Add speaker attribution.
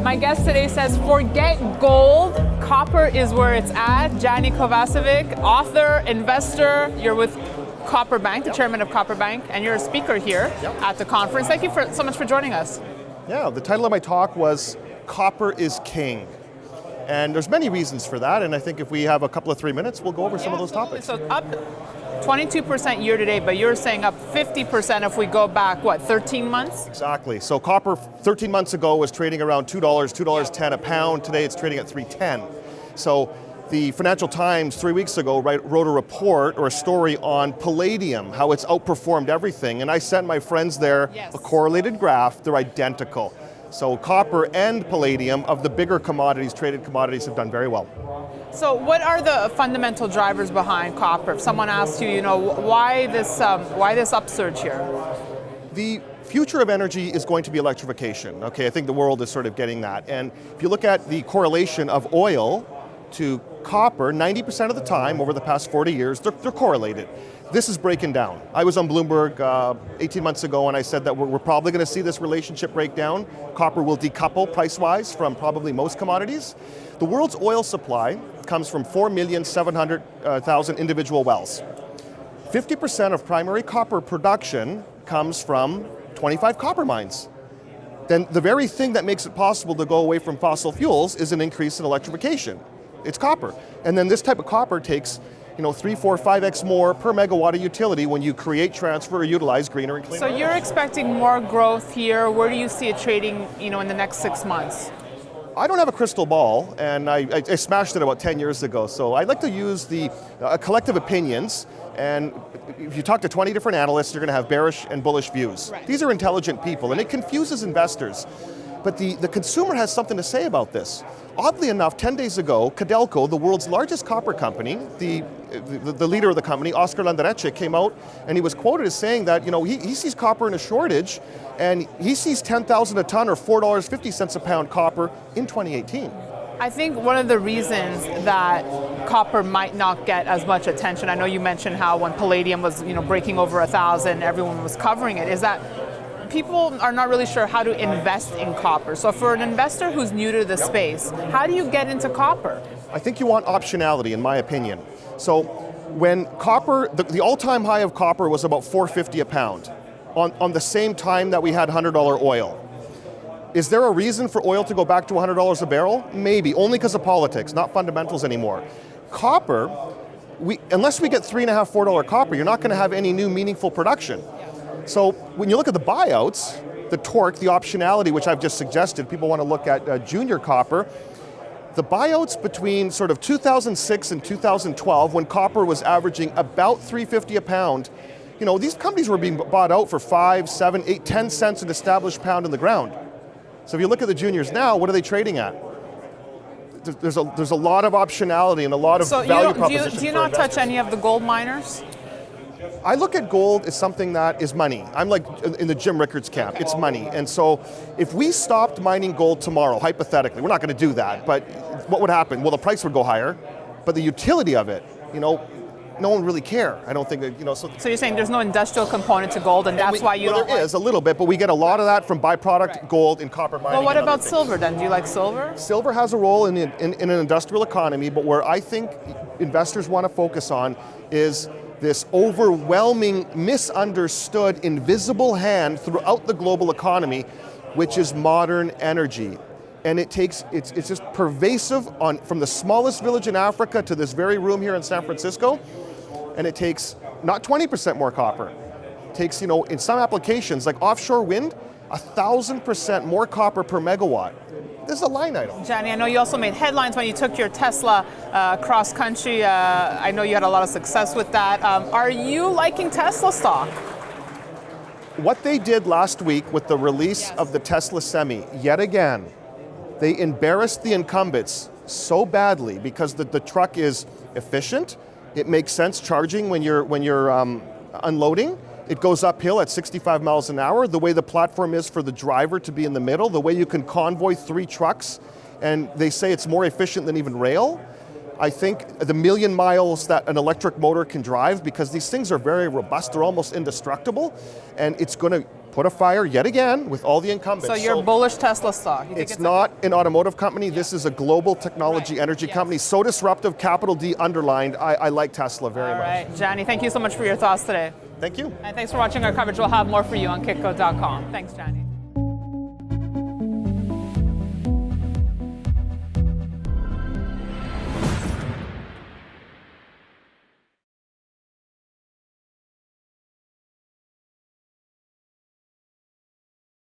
Speaker 1: My guest today says, forget gold, copper is where it's at. Gianni Kovacevic, author, investor. You're with CopperBank, the chairman of CopperBank, and you're a speaker here at the conference. Thank you so much for joining us.
Speaker 2: Yeah, the title of my talk was Copper is King. And there's many reasons for that, and I think if we have a couple of 3 minutes, we'll go over some of those topics.
Speaker 1: So up 22% year to date, but you're saying up 50% if we go back, what, 13 months?
Speaker 2: Exactly. So copper 13 months ago was trading around $2, $2.10 a pound. Today it's trading at $3.10. So the Financial Times 3 weeks ago wrote a report or a story on palladium, how it's outperformed everything. And I sent my friends there a correlated graph. They're identical. So copper and palladium, of the bigger commodities, traded commodities, have done very well.
Speaker 1: So what are the fundamental drivers behind copper? If someone asks you, why this upsurge here?
Speaker 2: The future of energy is going to be electrification. Okay, I think the world is sort of getting that. And if you look at the correlation of oil to copper, 90% of the time over the past 40 years, they're correlated. This is breaking down. I was on Bloomberg 18 months ago and I said that we're probably going to see this relationship break down. Copper will decouple price-wise from probably most commodities. The world's oil supply comes from 4,700,000 individual wells. 50% of primary copper production comes from 25 copper mines. Then the very thing that makes it possible to go away from fossil fuels is an increase in electrification. It's copper. And then this type of copper takes 3, 4, 5x more per megawatt of utility when you create, transfer, or utilize greener and cleaner.
Speaker 1: So you're expecting more growth here. Where do you see it trading, in the next 6 months?
Speaker 2: I don't have a crystal ball, and I smashed it about 10 years ago. So I like to use the collective opinions. And if you talk to 20 different analysts, you're going to have bearish and bullish views. Right. These are intelligent people, and it confuses investors. But the consumer has something to say about this. Oddly enough, 10 days ago, Kitco, the world's largest copper company, the leader of the company, Oscar Landereche, came out and he was quoted as saying that he sees copper in a shortage and he sees 10,000 a ton or $4.50 a pound copper in 2018.
Speaker 1: I think one of the reasons that copper might not get as much attention, I know you mentioned how when palladium was breaking over 1,000, everyone was covering it, is that people are not really sure how to invest in copper. So for an investor who's new to the space, how do you get into copper? I
Speaker 2: think you want optionality, in my opinion. So when copper, the all-time high of copper was about $4.50 a pound on the same time that we had $100 oil. Is there a reason for oil to go back to $100 a barrel? Maybe, only because of politics, not fundamentals anymore. Copper, unless we get $3.50, $4 copper, you're not going to have any new meaningful production. So when you look at the buyouts, the torque, the optionality, which I've just suggested, people want to look at junior copper, the buyouts between sort of 2006 and 2012, when copper was averaging about $3.50 a pound, these companies were being bought out for 5, 7, 8, 10 cents an established pound in the ground. So if you look at the juniors now, what are they trading at? There's a lot of optionality and a lot of value proposition.
Speaker 1: Do you not touch any of the gold miners?
Speaker 2: I look at gold as something that is money. I'm like in the Jim Rickards camp, it's money. And so if we stopped mining gold tomorrow, hypothetically, we're not going to do that, but what would happen? Well, the price would go higher, but the utility of it, no one really care. I don't think that, So
Speaker 1: you're saying there's no industrial component to gold, and that's why you don't
Speaker 2: there is a little bit, but we get a lot of that from byproduct gold and copper mining.
Speaker 1: Well, what about silver then? Do you like silver?
Speaker 2: Silver has a role in an industrial economy, but where I think investors want to focus on is this overwhelming, misunderstood, invisible hand throughout the global economy, which is modern energy. And it's just pervasive from the smallest village in Africa to this very room here in San Francisco. And it takes not 20% more copper. It takes, in some applications, like offshore wind, 1,000% more copper per megawatt. This is a line item.
Speaker 1: Gianni, I know you also made headlines when you took your Tesla cross country. I know you had a lot of success with that. Are you liking Tesla stock?
Speaker 2: What they did last week with the release of the Tesla Semi, yet again, they embarrassed the incumbents so badly because the truck is efficient. It makes sense charging when you're unloading. It goes uphill at 65 miles an hour. The way the platform is for the driver to be in the middle, the way you can convoy 3 trucks, and they say it's more efficient than even rail. I think the million miles that an electric motor can drive, because these things are very robust, they're almost indestructible, and it's going to put a fire yet again with all the incumbents.
Speaker 1: So you're bullish Tesla stock? You think
Speaker 2: it's not an automotive company. This is a global technology energy company. So disruptive, capital D underlined. I like Tesla very much.
Speaker 1: All right, Gianni, thank you so much for your thoughts today.
Speaker 2: Thank you.
Speaker 1: And thanks for watching our coverage. We'll have more for you on Kitco.com. Thanks, Gianni.